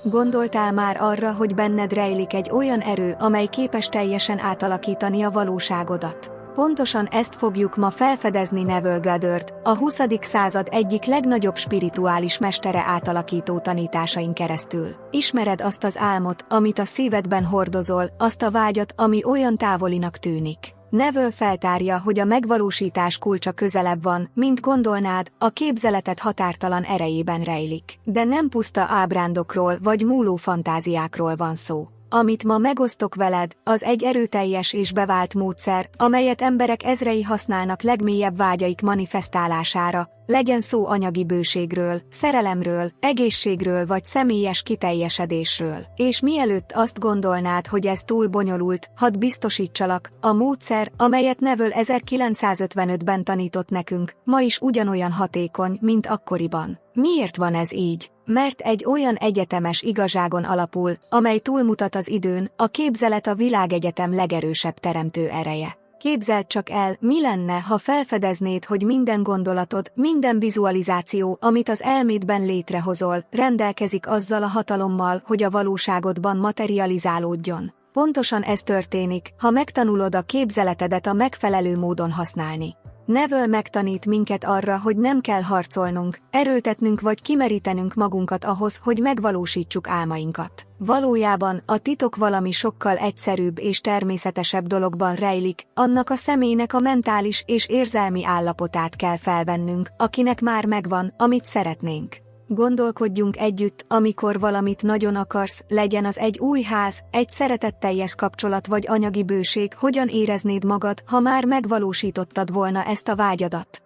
Gondoltál már arra, hogy benned rejlik egy olyan erő, amely képes teljesen átalakítani a valóságodat? Pontosan ezt fogjuk ma felfedezni Neville Goddard, a 20. század egyik legnagyobb spirituális mestere átalakító tanításain keresztül. Ismered azt az álmot, amit a szívedben hordozol, azt a vágyat, ami olyan távolinak tűnik. Neville feltárja, hogy a megvalósítás kulcsa közelebb van, mint gondolnád, a képzeleted határtalan erejében rejlik. De nem puszta ábrándokról vagy múló fantáziákról van szó. Amit ma megosztok veled, az egy erőteljes és bevált módszer, amelyet emberek ezrei használnak legmélyebb vágyaik manifestálására, legyen szó anyagi bőségről, szerelemről, egészségről vagy személyes kiteljesedésről. És mielőtt azt gondolnád, hogy ez túl bonyolult, hadd biztosítsalak, a módszer, amelyet Neville 1955-ben tanított nekünk, ma is ugyanolyan hatékony, mint akkoriban. Miért van ez így? Mert egy olyan egyetemes igazságon alapul, amely túlmutat az időn, a képzelet a világegyetem legerősebb teremtő ereje. Képzeld csak el, mi lenne, ha felfedeznéd, hogy minden gondolatod, minden vizualizáció, amit az elmédben létrehozol, rendelkezik azzal a hatalommal, hogy a valóságodban materializálódjon. Pontosan ez történik, ha megtanulod a képzeletedet a megfelelő módon használni. Neville megtanít minket arra, hogy nem kell harcolnunk, erőltetnünk vagy kimerítenünk magunkat ahhoz, hogy megvalósítsuk álmainkat. Valójában a titok valami sokkal egyszerűbb és természetesebb dologban rejlik, annak a személynek a mentális és érzelmi állapotát kell felvennünk, akinek már megvan, amit szeretnénk. Gondolkodjunk együtt, amikor valamit nagyon akarsz, legyen az egy új ház, egy szeretetteljes kapcsolat vagy anyagi bőség, hogyan éreznéd magad, ha már megvalósítottad volna ezt a vágyadat?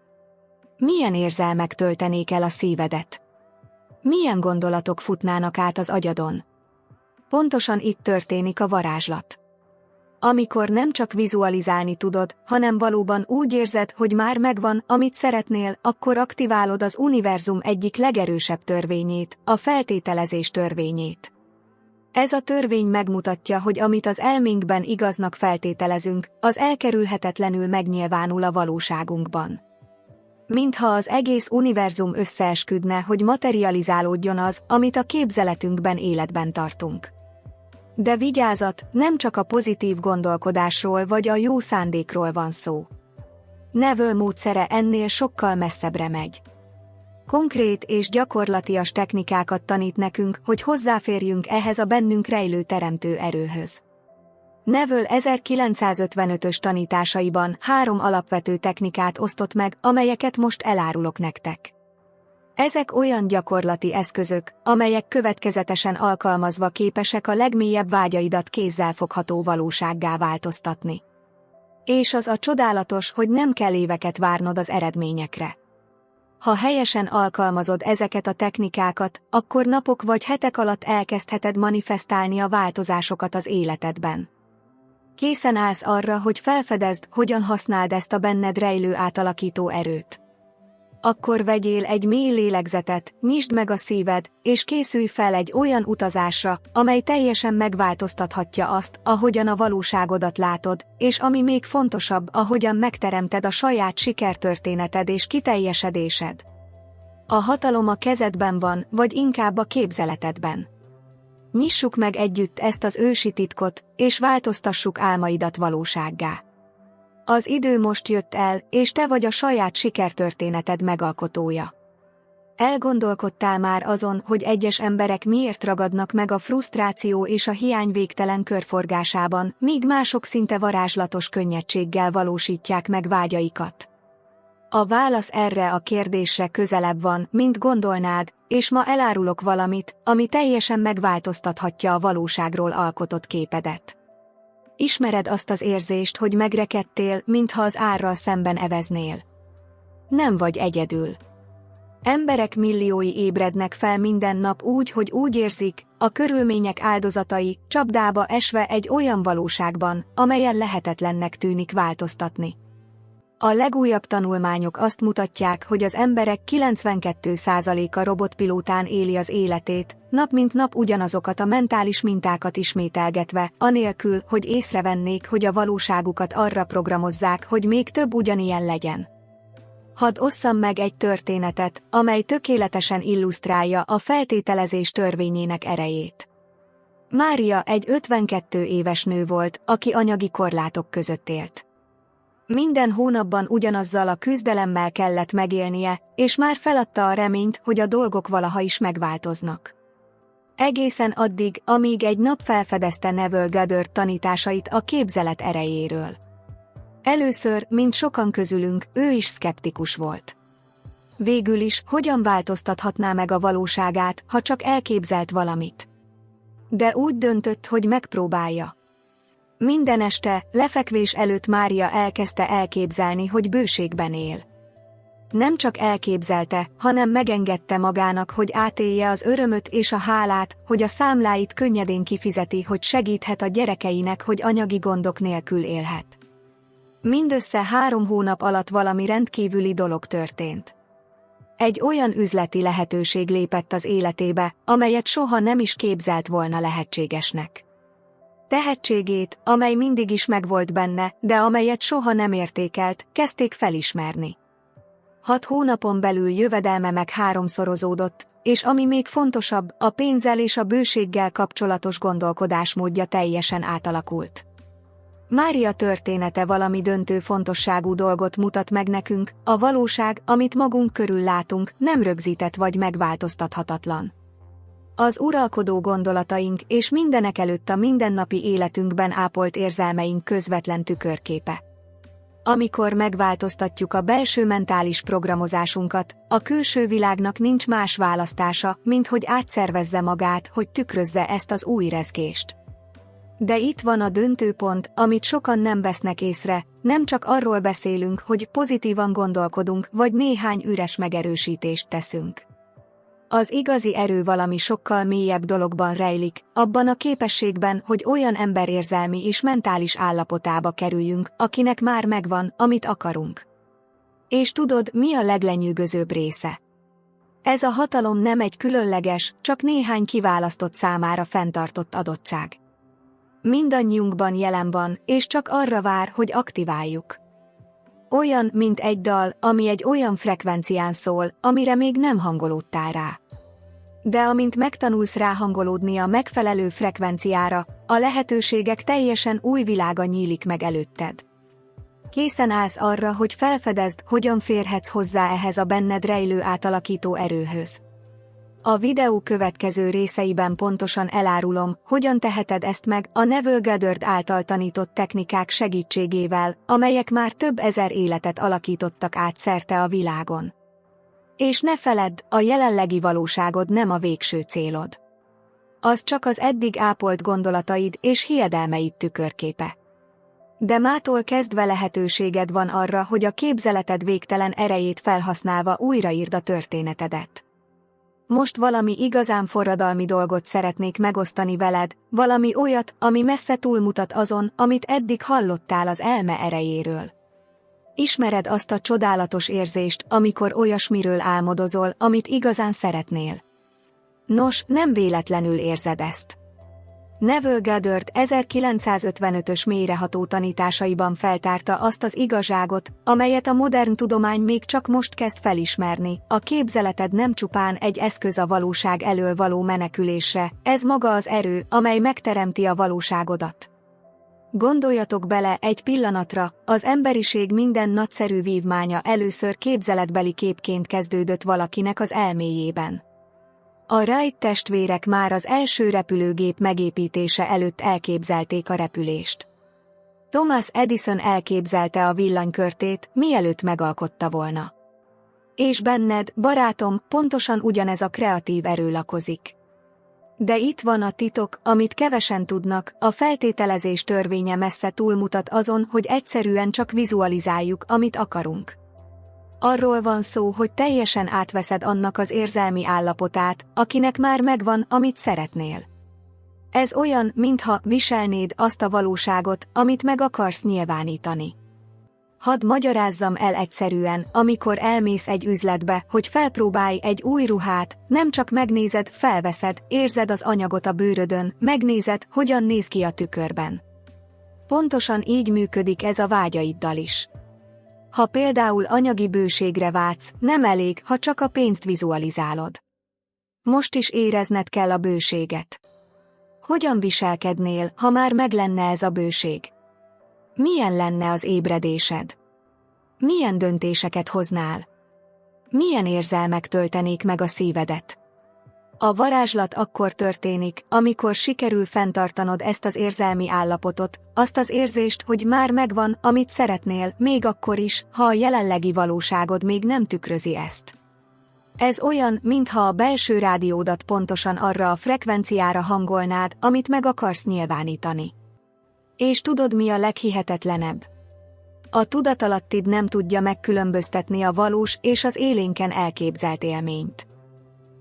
Milyen érzelmek töltenék el a szívedet? Milyen gondolatok futnának át az agyadon? Pontosan itt történik a varázslat. Amikor nem csak vizualizálni tudod, hanem valóban úgy érzed, hogy már megvan, amit szeretnél, akkor aktiválod az univerzum egyik legerősebb törvényét, a feltételezés törvényét. Ez a törvény megmutatja, hogy amit az elménkben igaznak feltételezünk, az elkerülhetetlenül megnyilvánul a valóságunkban. Mintha az egész univerzum összeesküdne, hogy materializálódjon az, amit a képzeletünkben életben tartunk. De vigyázat, nem csak a pozitív gondolkodásról vagy a jó szándékról van szó. Neville módszere ennél sokkal messzebbre megy. Konkrét és gyakorlatias technikákat tanít nekünk, hogy hozzáférjünk ehhez a bennünk rejlő teremtő erőhöz. Neville 1955-ös tanításaiban 3 alapvető technikát osztott meg, amelyeket most elárulok nektek. Ezek olyan gyakorlati eszközök, amelyek következetesen alkalmazva képesek a legmélyebb vágyaidat kézzelfogható valósággá változtatni. És az a csodálatos, hogy nem kell éveket várnod az eredményekre. Ha helyesen alkalmazod ezeket a technikákat, akkor napok vagy hetek alatt elkezdheted manifestálni a változásokat az életedben. Készen állsz arra, hogy felfedezd, hogyan használd ezt a benned rejlő átalakító erőt. Akkor vegyél egy mély lélegzetet, nyisd meg a szíved, és készülj fel egy olyan utazásra, amely teljesen megváltoztathatja azt, ahogyan a valóságodat látod, és ami még fontosabb, ahogyan megteremted a saját sikertörténeted és kiteljesedésed. A hatalom a kezedben van, vagy inkább a képzeletedben. Nyissuk meg együtt ezt az ősi titkot, és változtassuk álmaidat valósággá. Az idő most jött el, és te vagy a saját sikertörténeted megalkotója. Elgondolkodtál már azon, hogy egyes emberek miért ragadnak meg a frusztráció és a hiány végtelen körforgásában, míg mások szinte varázslatos könnyedséggel valósítják meg vágyaikat? A válasz erre a kérdésre közelebb van, mint gondolnád, és ma elárulok valamit, ami teljesen megváltoztathatja a valóságról alkotott képedet. Ismered azt az érzést, hogy megrekedtél, mintha az árral szemben eveznél? Nem vagy egyedül. Emberek milliói ébrednek fel minden nap úgy, hogy úgy érzik, a körülmények áldozatai, csapdába esve egy olyan valóságban, amelyen lehetetlennek tűnik változtatni. A legújabb tanulmányok azt mutatják, hogy az emberek 92%-a robotpilótán éli az életét, nap mint nap ugyanazokat a mentális mintákat ismételgetve, anélkül, hogy észrevennék, hogy a valóságukat arra programozzák, hogy még több ugyanilyen legyen. Hadd osszam meg egy történetet, amely tökéletesen illusztrálja a feltételezés törvényének erejét. Mária egy 52 éves nő volt, aki anyagi korlátok között élt. Minden hónapban ugyanazzal a küzdelemmel kellett megélnie, és már feladta a reményt, hogy a dolgok valaha is megváltoznak. Egészen addig, amíg egy nap felfedezte Neville Goddard tanításait a képzelet erejéről. Először, mint sokan közülünk, ő is szkeptikus volt. Végül is, hogyan változtathatná meg a valóságát, ha csak elképzelt valamit? De úgy döntött, hogy megpróbálja. Minden este, lefekvés előtt Mária elkezdte elképzelni, hogy bőségben él. Nem csak elképzelte, hanem megengedte magának, hogy átélje az örömöt és a hálát, hogy a számláit könnyedén kifizeti, hogy segíthet a gyerekeinek, hogy anyagi gondok nélkül élhet. Mindössze 3 hónap alatt valami rendkívüli dolog történt. Egy olyan üzleti lehetőség lépett az életébe, amelyet soha nem is képzelt volna lehetségesnek. Tehetségét, amely mindig is megvolt benne, de amelyet soha nem értékelt, kezdték felismerni. 6 hónapon belül jövedelme meg 3-szorozódott, és ami még fontosabb, a pénzzel és a bőséggel kapcsolatos gondolkodásmódja teljesen átalakult. Mária története valami döntő fontosságú dolgot mutat meg nekünk, a valóság, amit magunk körül látunk, nem rögzített vagy megváltoztathatatlan. Az uralkodó gondolataink és mindenekelőtt a mindennapi életünkben ápolt érzelmeink közvetlen tükörképe. Amikor megváltoztatjuk a belső mentális programozásunkat, a külső világnak nincs más választása, mint hogy átszervezze magát, hogy tükrözze ezt az új rezgést. De itt van a döntőpont, amit sokan nem vesznek észre, nem csak arról beszélünk, hogy pozitívan gondolkodunk, vagy néhány üres megerősítést teszünk. Az igazi erő valami sokkal mélyebb dologban rejlik, abban a képességben, hogy olyan emberérzelmi és mentális állapotába kerüljünk, akinek már megvan, amit akarunk. És tudod, mi a leglenyűgözőbb része? Ez a hatalom nem egy különleges, csak néhány kiválasztott számára fenntartott adottság. Mindannyiunkban jelen van, és csak arra vár, hogy aktiváljuk. Olyan, mint egy dal, ami egy olyan frekvencián szól, amire még nem hangolódtál rá. De amint megtanulsz ráhangolódni a megfelelő frekvenciára, a lehetőségek teljesen új világa nyílik meg előtted. Készen állsz arra, hogy felfedezd, hogyan férhetsz hozzá ehhez a benned rejlő átalakító erőhöz. A videó következő részeiben pontosan elárulom, hogyan teheted ezt meg a Neville Goddard által tanított technikák segítségével, amelyek már több ezer életet alakítottak át szerte a világon. És ne feledd, a jelenlegi valóságod nem a végső célod. Az csak az eddig ápolt gondolataid és hiedelmeid tükörképe. De mától kezdve lehetőséged van arra, hogy a képzeleted végtelen erejét felhasználva újraírd a történetedet. Most valami igazán forradalmi dolgot szeretnék megosztani veled, valami olyat, ami messze túlmutat azon, amit eddig hallottál az elme erejéről. Ismered azt a csodálatos érzést, amikor olyasmiről álmodozol, amit igazán szeretnél? Nos, nem véletlenül érzed ezt. Neville Goddard 1955-ös mélyreható tanításaiban feltárta azt az igazságot, amelyet a modern tudomány még csak most kezd felismerni: a képzeleted nem csupán egy eszköz a valóság elől való menekülésre, ez maga az erő, amely megteremti a valóságodat. Gondoljatok bele egy pillanatra, az emberiség minden nagyszerű vívmánya először képzeletbeli képként kezdődött valakinek az elméjében. A Wright testvérek már az első repülőgép megépítése előtt elképzelték a repülést. Thomas Edison elképzelte a villanykörtét, mielőtt megalkotta volna. És benned, barátom, pontosan ugyanez a kreatív erő lakozik. De itt van a titok, amit kevesen tudnak, a feltételezés törvénye messze túlmutat azon, hogy egyszerűen csak vizualizáljuk, amit akarunk. Arról van szó, hogy teljesen átveszed annak az érzelmi állapotát, akinek már megvan, amit szeretnél. Ez olyan, mintha viselnéd azt a valóságot, amit meg akarsz nyilvánítani. Hadd magyarázzam el egyszerűen, amikor elmész egy üzletbe, hogy felpróbálj egy új ruhát, nem csak megnézed, felveszed, érzed az anyagot a bőrödön, megnézed, hogyan néz ki a tükörben. Pontosan így működik ez a vágyaiddal is. Ha például anyagi bőségre vágysz, nem elég, ha csak a pénzt vizualizálod. Most is érezned kell a bőséget. Hogyan viselkednél, ha már meglenne ez a bőség? Milyen lenne az ébredésed? Milyen döntéseket hoznál? Milyen érzelmek töltenék meg a szívedet? A varázslat akkor történik, amikor sikerül fenntartanod ezt az érzelmi állapotot, azt az érzést, hogy már megvan, amit szeretnél, még akkor is, ha a jelenlegi valóságod még nem tükrözi ezt. Ez olyan, mintha a belső rádiódat pontosan arra a frekvenciára hangolnád, amit meg akarsz nyilvánítani. És tudod, mi a leghihetetlenebb? A tudatalattid nem tudja megkülönböztetni a valós és az élénken elképzelt élményt.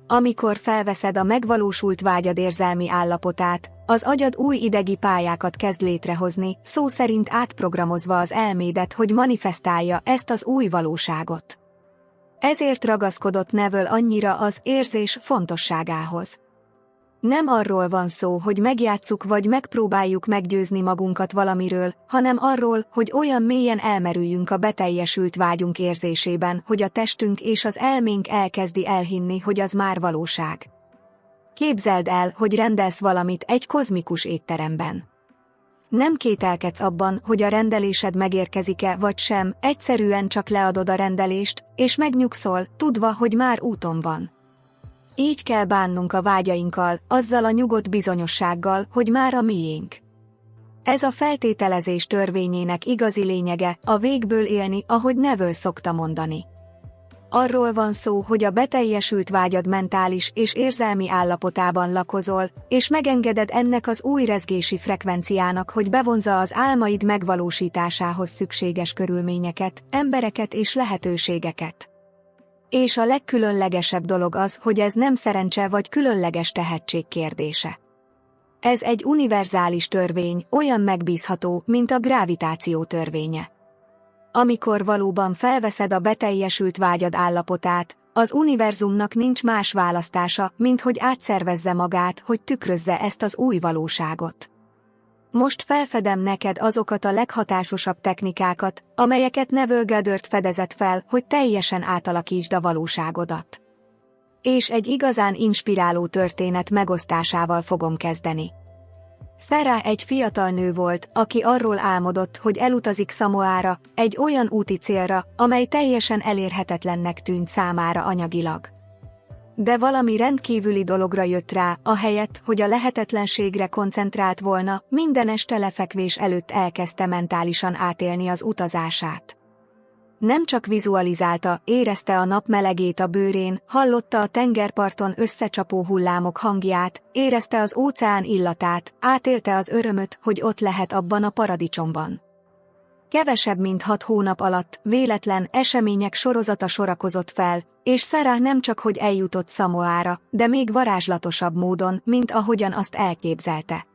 Amikor felveszed a megvalósult vágyad érzelmi állapotát, az agyad új idegi pályákat kezd létrehozni, szó szerint átprogramozva az elmédet, hogy manifestálja ezt az új valóságot. Ezért ragaszkodott Neville annyira az érzés fontosságához. Nem arról van szó, hogy megjátsszuk vagy megpróbáljuk meggyőzni magunkat valamiről, hanem arról, hogy olyan mélyen elmerüljünk a beteljesült vágyunk érzésében, hogy a testünk és az elménk elkezdi elhinni, hogy az már valóság. Képzeld el, hogy rendelsz valamit egy kozmikus étteremben. Nem kételkedsz abban, hogy a rendelésed megérkezik-e vagy sem, egyszerűen csak leadod a rendelést, és megnyugszol, tudva, hogy már úton van. Így kell bánnunk a vágyainkkal, azzal a nyugodt bizonyossággal, hogy már a miénk. Ez a feltételezés törvényének igazi lényege, a végből élni, ahogy Neville szokta mondani. Arról van szó, hogy a beteljesült vágyad mentális és érzelmi állapotában lakozol, és megengeded ennek az új rezgési frekvenciának, hogy bevonzza az álmaid megvalósításához szükséges körülményeket, embereket és lehetőségeket. És a legkülönlegesebb dolog az, hogy ez nem szerencse vagy különleges tehetség kérdése. Ez egy univerzális törvény, olyan megbízható, mint a gravitáció törvénye. Amikor valóban felveszed a beteljesült vágyad állapotát, az univerzumnak nincs más választása, mint hogy átszervezze magát, hogy tükrözze ezt az új valóságot. Most felfedem neked azokat a leghatásosabb technikákat, amelyeket Neville Goddard fedezett fel, hogy teljesen átalakítsd a valóságodat. És egy igazán inspiráló történet megosztásával fogom kezdeni. Sarah egy fiatal nő volt, aki arról álmodott, hogy elutazik Samoára, egy olyan úti célra, amely teljesen elérhetetlennek tűnt számára anyagilag. De valami rendkívüli dologra jött rá, ahelyett, hogy a lehetetlenségre koncentrált volna, minden este lefekvés előtt elkezdte mentálisan átélni az utazását. Nem csak vizualizálta, érezte a nap melegét a bőrén, hallotta a tengerparton összecsapó hullámok hangját, érezte az óceán illatát, átélte az örömöt, hogy ott lehet abban a paradicsomban. Kevesebb mint 6 hónap alatt véletlen események sorozata sorakozott fel, és Sarah nem csak hogy eljutott Samoára, de még varázslatosabb módon, mint ahogyan azt elképzelte.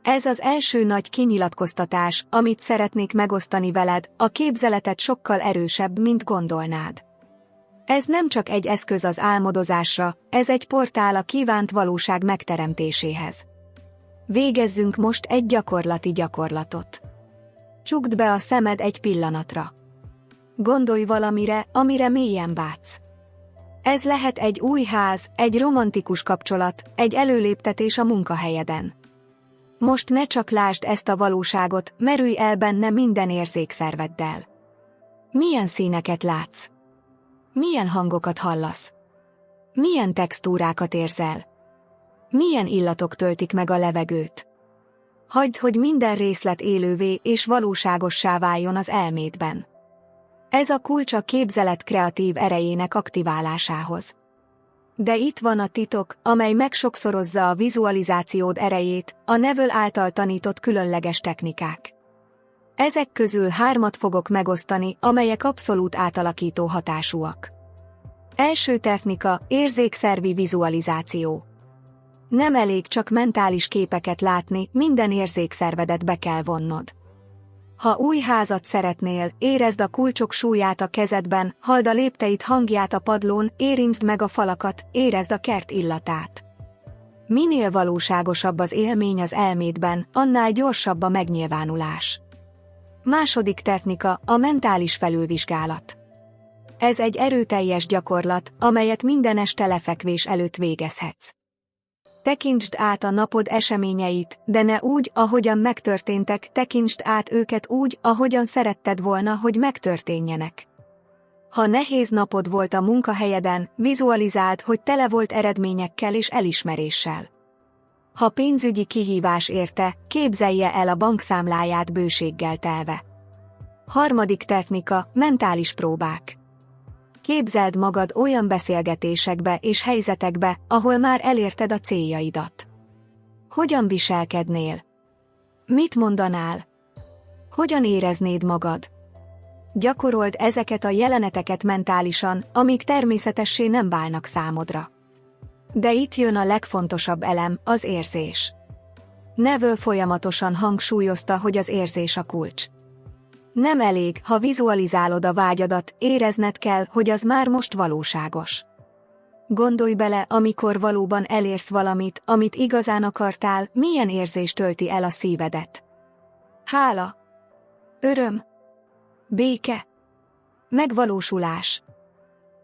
Ez az első nagy kinyilatkoztatás, amit szeretnék megosztani veled, a képzeleted sokkal erősebb, mint gondolnád. Ez nem csak egy eszköz az álmodozásra, ez egy portál a kívánt valóság megteremtéséhez. Végezzünk most egy gyakorlati gyakorlatot. Csukd be a szemed egy pillanatra. Gondolj valamire, amire mélyen vágysz. Ez lehet egy új ház, egy romantikus kapcsolat, egy előléptetés a munkahelyeden. Most ne csak lásd ezt a valóságot, merülj el benne minden érzékszerveddel. Milyen színeket látsz? Milyen hangokat hallasz? Milyen textúrákat érzel? Milyen illatok töltik meg a levegőt? Hagyd, hogy minden részlet élővé és valóságossá váljon az elmédben. Ez a kulcs a képzelet kreatív erejének aktiválásához. De itt van a titok, amely megsokszorozza a vizualizációd erejét, a Neville által tanított különleges technikák. Ezek közül 3 fogok megosztani, amelyek abszolút átalakító hatásúak. Első technika, érzékszervi vizualizáció. Nem elég csak mentális képeket látni, minden érzékszervedet be kell vonnod. Ha új házat szeretnél, érezd a kulcsok súlyát a kezedben, halld a lépteit hangját a padlón, érintsd meg a falakat, érezd a kert illatát. Minél valóságosabb az élmény az elmédben, annál gyorsabb a megnyilvánulás. Második technika, a mentális felülvizsgálat. Ez egy erőteljes gyakorlat, amelyet minden este lefekvés előtt végezhetsz. Tekintsd át a napod eseményeit, de ne úgy, ahogyan megtörténtek, tekintsd át őket úgy, ahogyan szeretted volna, hogy megtörténjenek. Ha nehéz napod volt a munkahelyeden, vizualizáld, hogy tele volt eredményekkel és elismeréssel. Ha pénzügyi kihívás érte, képzelje el a bankszámláját bőséggel telve. Harmadik technika, mentális próbák. Képzeld magad olyan beszélgetésekbe és helyzetekbe, ahol már elérted a céljaidat. Hogyan viselkednél? Mit mondanál? Hogyan éreznéd magad? Gyakorold ezeket a jeleneteket mentálisan, amíg természetessé nem válnak számodra. De itt jön a legfontosabb elem, az érzés. Neville folyamatosan hangsúlyozta, hogy az érzés a kulcs. Nem elég, ha vizualizálod a vágyadat, érezned kell, hogy az már most valóságos. Gondolj bele, amikor valóban elérsz valamit, amit igazán akartál, milyen érzés tölti el a szívedet. Hála, öröm, béke, megvalósulás.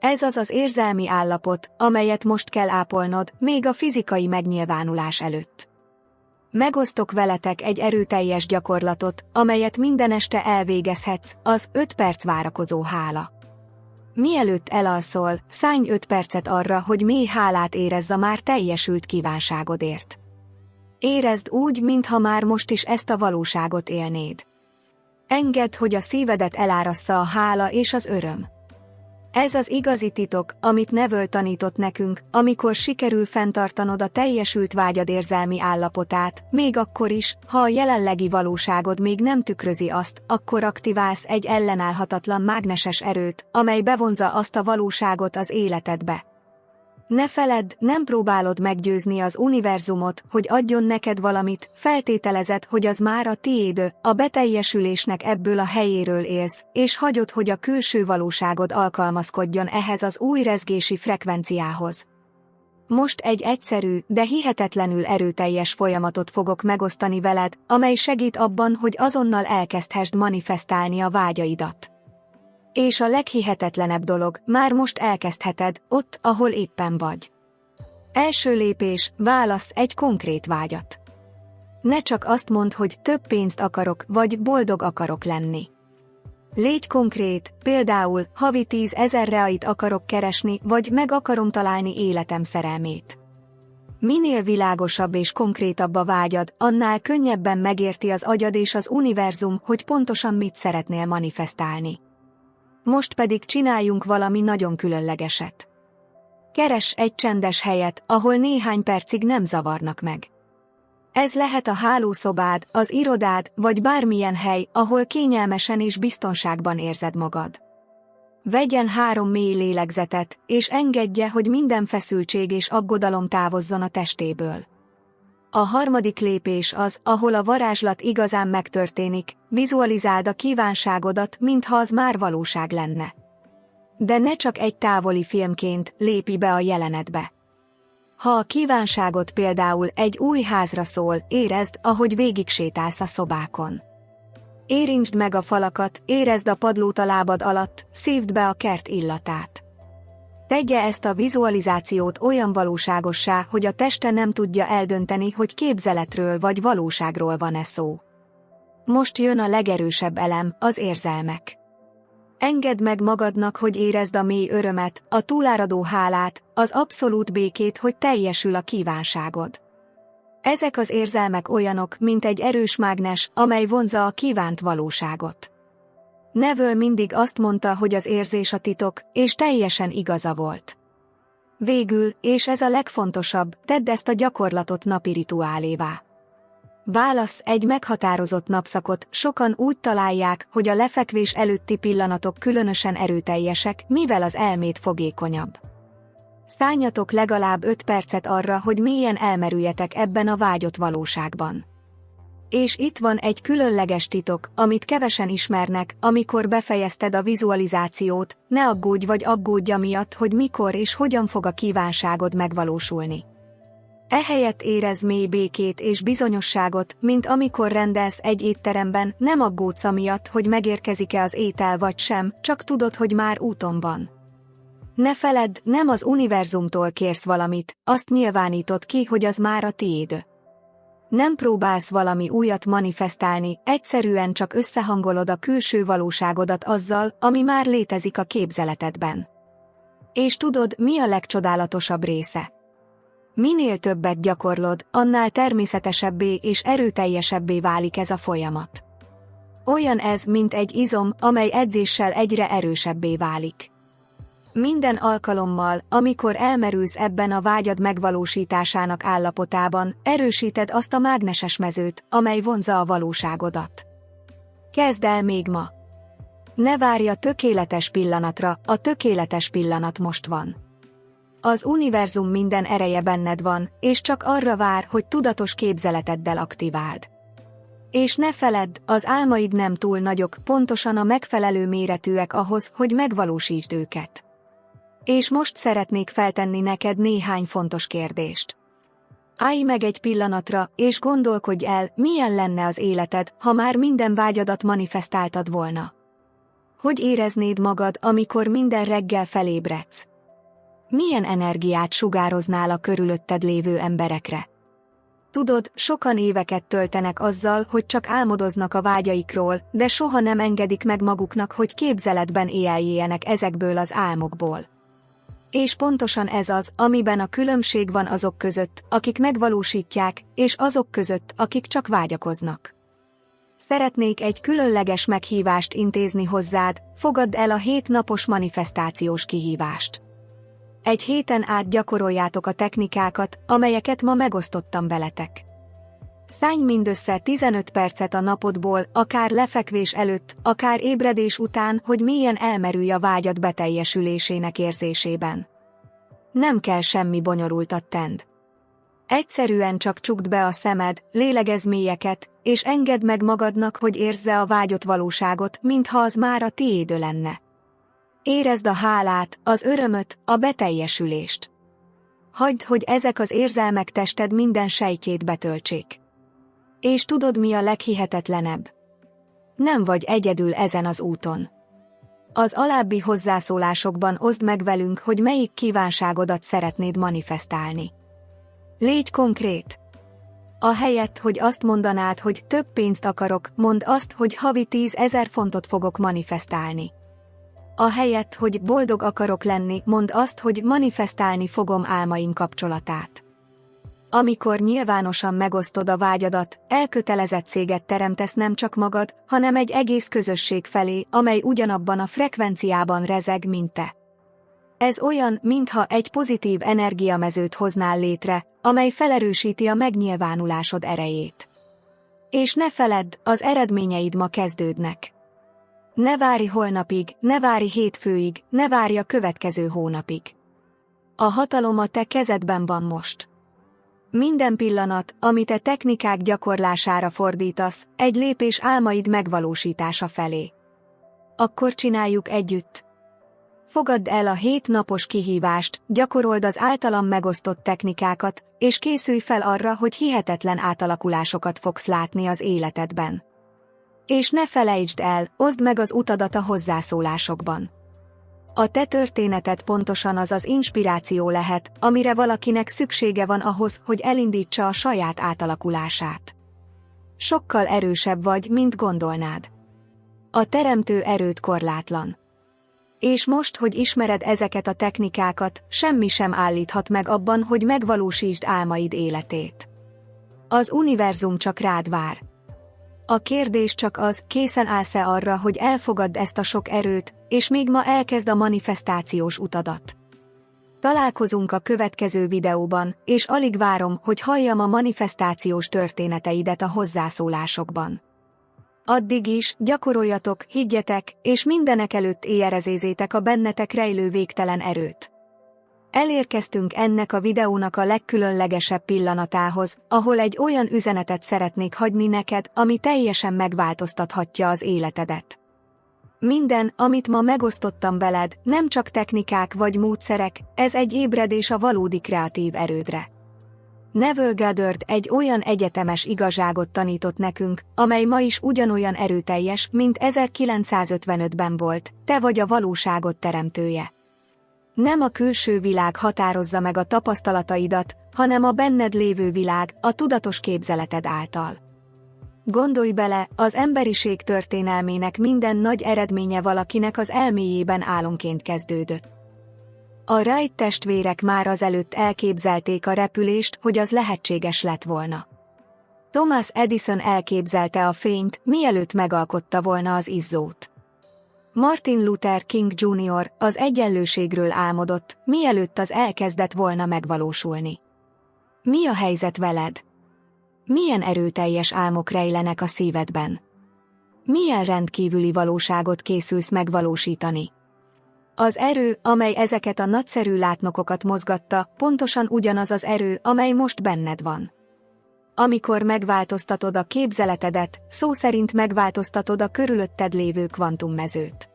Ez az az érzelmi állapot, amelyet most kell ápolnod, még a fizikai megnyilvánulás előtt. Megosztok veletek egy erőteljes gyakorlatot, amelyet minden este elvégezhetsz, az 5 perc várakozó hála. Mielőtt elalszol, szánj 5 percet arra, hogy mély hálát érezz a már teljesült kívánságodért. Érezd úgy, mintha már most is ezt a valóságot élnéd. Engedd, hogy a szívedet elárassza a hála és az öröm. Ez az igazi titok, amit Neville tanított nekünk, amikor sikerül fenntartanod a teljesült vágyad érzelmi állapotát, még akkor is, ha a jelenlegi valóságod még nem tükrözi azt, akkor aktiválsz egy ellenállhatatlan mágneses erőt, amely bevonza azt a valóságot az életedbe. Ne feledd, nem próbálod meggyőzni az univerzumot, hogy adjon neked valamit, feltételezed, hogy az már a tiéd, a beteljesülésnek ebből a helyéről élsz, és hagyod, hogy a külső valóságod alkalmazkodjon ehhez az új rezgési frekvenciához. Most egy egyszerű, de hihetetlenül erőteljes folyamatot fogok megosztani veled, amely segít abban, hogy azonnal elkezdhessd manifestálni a vágyaidat. És a leghihetetlenebb dolog, már most elkezdheted, ott, ahol éppen vagy. Első lépés, válasz egy konkrét vágyat. Ne csak azt mondd, hogy több pénzt akarok, vagy boldog akarok lenni. Légy konkrét, például, havi 10 000 reait akarok keresni, vagy meg akarom találni életem szerelmét. Minél világosabb és konkrétabb a vágyad, annál könnyebben megérti az agyad és az univerzum, hogy pontosan mit szeretnél manifestálni. Most pedig csináljunk valami nagyon különlegeset. Keress egy csendes helyet, ahol néhány percig nem zavarnak meg. Ez lehet a hálószobád, az irodád, vagy bármilyen hely, ahol kényelmesen és biztonságban érzed magad. Vegyen 3 mély lélegzetet, és engedje, hogy minden feszültség és aggodalom távozzon a testéből. A harmadik lépés az, ahol a varázslat igazán megtörténik, vizualizáld a kívánságodat, mintha az már valóság lenne. De ne csak egy távoli filmként, lépj be a jelenetbe. Ha a kívánságod például egy új házra szól, érezd, ahogy végigsétálsz a szobákon. Érintsd meg a falakat, érezd a padlót a lábad alatt, szívd be a kert illatát. Tegye ezt a vizualizációt olyan valóságossá, hogy a teste nem tudja eldönteni, hogy képzeletről vagy valóságról van-e szó. Most jön a legerősebb elem, az érzelmek. Engedd meg magadnak, hogy érezd a mély örömet, a túláradó hálát, az abszolút békét, hogy teljesül a kívánságod. Ezek az érzelmek olyanok, mint egy erős mágnes, amely vonzza a kívánt valóságot. Neville mindig azt mondta, hogy az érzés a titok, és teljesen igaza volt. Végül, és ez a legfontosabb, tedd ezt a gyakorlatot napi rituálévá. Válasz egy meghatározott napszakot, sokan úgy találják, hogy a lefekvés előtti pillanatok különösen erőteljesek, mivel az elmét fogékonyabb. Szánjatok legalább 5 percet arra, hogy mélyen elmerüljetek ebben a vágyott valóságban. És itt van egy különleges titok, amit kevesen ismernek, amikor befejezted a vizualizációt, ne aggódj vagy aggódj amiatt, hogy mikor és hogyan fog a kívánságod megvalósulni. Ehelyett érezz mély békét és bizonyosságot, mint amikor rendelsz egy étteremben, nem aggódsz amiatt, hogy megérkezik-e az étel vagy sem, csak tudod, hogy már úton van. Ne feledd, nem az univerzumtól kérsz valamit, azt nyilvánítod ki, hogy az már a tiéd. Nem próbálsz valami újat manifestálni, egyszerűen csak összehangolod a külső valóságodat azzal, ami már létezik a képzeletedben. És tudod, mi a legcsodálatosabb része? Minél többet gyakorlod, annál természetesebbé és erőteljesebbé válik ez a folyamat. Olyan ez, mint egy izom, amely edzéssel egyre erősebbé válik. Minden alkalommal, amikor elmerülsz ebben a vágyad megvalósításának állapotában, erősíted azt a mágneses mezőt, amely vonzza a valóságodat. Kezd el még ma. Ne várj a tökéletes pillanatra, a tökéletes pillanat most van. Az univerzum minden ereje benned van, és csak arra vár, hogy tudatos képzeleteddel aktiváld. És ne feledd, az álmaid nem túl nagyok, pontosan a megfelelő méretűek ahhoz, hogy megvalósítsd őket. És most szeretnék feltenni neked néhány fontos kérdést. Állj meg egy pillanatra, és gondolkodj el, milyen lenne az életed, ha már minden vágyadat manifestáltad volna. Hogy éreznéd magad, amikor minden reggel felébredsz? Milyen energiát sugároznál a körülötted lévő emberekre? Tudod, sokan éveket töltenek azzal, hogy csak álmodoznak a vágyaikról, de soha nem engedik meg maguknak, hogy képzeletben éljéljenek ezekből az álmokból. És pontosan ez az, amiben a különbség van azok között, akik megvalósítják, és azok között, akik csak vágyakoznak. Szeretnék egy különleges meghívást intézni hozzád, fogadd el a 7 napos manifestációs kihívást. Egy héten át gyakoroljátok a technikákat, amelyeket ma megosztottam veletek. Szállj mindössze 15 percet a napodból, akár lefekvés előtt, akár ébredés után, hogy mélyen elmerülj a vágyad beteljesülésének érzésében. Nem kell semmi bonyolultat tend. Egyszerűen csak csukd be a szemed, lélegezz mélyeket, és engedd meg magadnak, hogy érzze a vágyott valóságot, mintha az már a tiéd lenne. Érezd a hálát, az örömöt, a beteljesülést. Hagyd, hogy ezek az érzelmek tested minden sejtjét betöltsék. És tudod, mi a leghihetetlenebb? Nem vagy egyedül ezen az úton. Az alábbi hozzászólásokban oszd meg velünk, hogy melyik kívánságodat szeretnéd manifestálni. Légy konkrét. Ahelyett, hogy azt mondanád, hogy több pénzt akarok, mondd azt, hogy havi 10 000 fontot fogok manifestálni. Ahelyett, hogy boldog akarok lenni, mondd azt, hogy manifestálni fogom álmaim kapcsolatát. Amikor nyilvánosan megosztod a vágyadat, elkötelezettséget teremtesz nem csak magad, hanem egy egész közösség felé, amely ugyanabban a frekvenciában rezeg, mint te. Ez olyan, mintha egy pozitív energiamezőt hoznál létre, amely felerősíti a megnyilvánulásod erejét. És ne feledd, az eredményeid ma kezdődnek. Ne várj holnapig, ne várj hétfőig, ne várj a következő hónapig. A hatalom a te kezedben van most. Minden pillanat, amit a technikák gyakorlására fordítasz, egy lépés álmaid megvalósítása felé. Akkor csináljuk együtt. Fogadd el a 7 napos kihívást, gyakorold az általam megosztott technikákat, és készülj fel arra, hogy hihetetlen átalakulásokat fogsz látni az életedben. És ne felejtsd el, oszd meg az utadat a hozzászólásokban. A te történeted pontosan az az inspiráció lehet, amire valakinek szüksége van ahhoz, hogy elindítsa a saját átalakulását. Sokkal erősebb vagy, mint gondolnád. A teremtő erőd korlátlan. És most, hogy ismered ezeket a technikákat, semmi sem állíthat meg abban, hogy megvalósítsd álmaid életét. Az univerzum csak rád vár. A kérdés csak az, készen állsz-e arra, hogy elfogadd ezt a sok erőt, és még ma elkezd a manifestációs utadat. Találkozunk a következő videóban, és alig várom, hogy halljam a manifestációs történeteidet a hozzászólásokban. Addig is, gyakoroljatok, higgyetek, és mindenekelőtt éjjelezézétek a bennetek rejlő végtelen erőt. Elérkeztünk ennek a videónak a legkülönlegesebb pillanatához, ahol egy olyan üzenetet szeretnék hagyni neked, ami teljesen megváltoztathatja az életedet. Minden, amit ma megosztottam veled, nem csak technikák vagy módszerek, ez egy ébredés a valódi kreatív erődre. Neville Goddard egy olyan egyetemes igazságot tanított nekünk, amely ma is ugyanolyan erőteljes, mint 1955-ben volt: te vagy a valóságot teremtője. Nem a külső világ határozza meg a tapasztalataidat, hanem a benned lévő világ, a tudatos képzeleted által. Gondolj bele, az emberiség történelmének minden nagy eredménye valakinek az elméjében álomként kezdődött. A Wright testvérek már azelőtt elképzelték a repülést, hogy az lehetséges lett volna. Thomas Edison elképzelte a fényt, mielőtt megalkotta volna az izzót. Martin Luther King Jr. az egyenlőségről álmodott, mielőtt az elkezdett volna megvalósulni. Mi a helyzet veled? Milyen erőteljes álmok rejlenek a szívedben? Milyen rendkívüli valóságot készülsz megvalósítani? Az erő, amely ezeket a nagyszerű látnokokat mozgatta, pontosan ugyanaz az erő, amely most benned van. Amikor megváltoztatod a képzeletedet, szó szerint megváltoztatod a körülötted lévő kvantummezőt.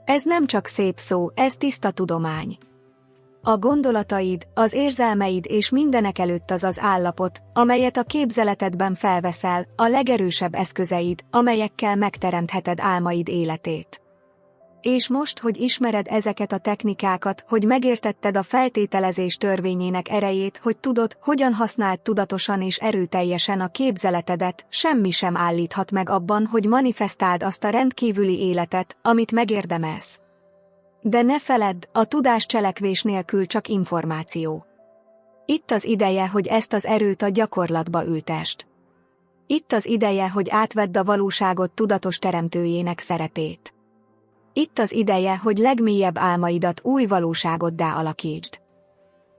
Ez nem csak szép szó, ez tiszta tudomány. A gondolataid, az érzelmeid és mindenekelőtt az az állapot, amelyet a képzeletedben felveszel, a legerősebb eszközeid, amelyekkel megteremtheted álmaid életét. És most, hogy ismered ezeket a technikákat, hogy megértetted a feltételezés törvényének erejét, hogy tudod, hogyan használd tudatosan és erőteljesen a képzeletedet, semmi sem állíthat meg abban, hogy manifestáld azt a rendkívüli életet, amit megérdemelsz. De ne feledd, a tudás cselekvés nélkül csak információ. Itt az ideje, hogy ezt az erőt a gyakorlatba ültesd. Itt az ideje, hogy átvedd a valóságot tudatos teremtőjének szerepét. Itt az ideje, hogy legmélyebb álmaidat új valóságoddá alakítsd.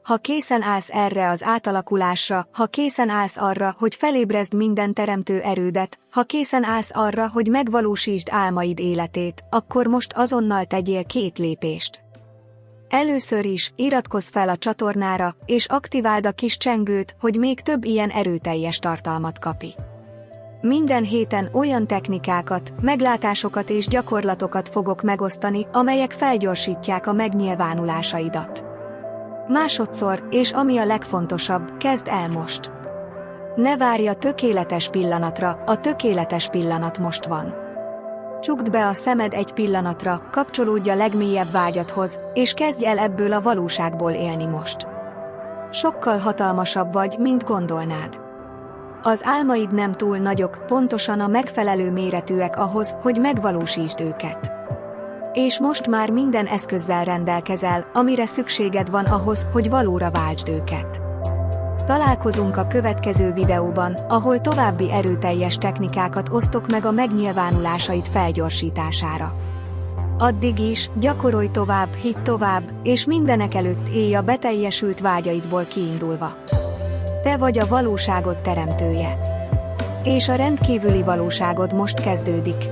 Ha készen állsz erre az átalakulásra, ha készen állsz arra, hogy felébrezd minden teremtő erődet, ha készen állsz arra, hogy megvalósítsd álmaid életét, akkor most azonnal tegyél 2 lépést. Először is iratkozz fel a csatornára, és aktiváld a kis csengőt, hogy még több ilyen erőteljes tartalmat kapj. Minden héten olyan technikákat, meglátásokat és gyakorlatokat fogok megosztani, amelyek felgyorsítják a megnyilvánulásaidat. Másodszor, és ami a legfontosabb, kezd el most. Ne várj a tökéletes pillanatra, a tökéletes pillanat most van. Csukd be a szemed egy pillanatra, kapcsolódj a legmélyebb vágyadhoz, és kezdj el ebből a valóságból élni most. Sokkal hatalmasabb vagy, mint gondolnád. Az álmaid nem túl nagyok, pontosan a megfelelő méretűek ahhoz, hogy megvalósítsd őket. És most már minden eszközzel rendelkezel, amire szükséged van ahhoz, hogy valóra váltsd őket. Találkozunk a következő videóban, ahol további erőteljes technikákat osztok meg a megnyilvánulásaid felgyorsítására. Addig is, gyakorolj tovább, hidd tovább, és mindenekelőtt élj a beteljesült vágyaidból kiindulva. Te vagy a valóságot teremtője. És a rendkívüli valóságod most kezdődik.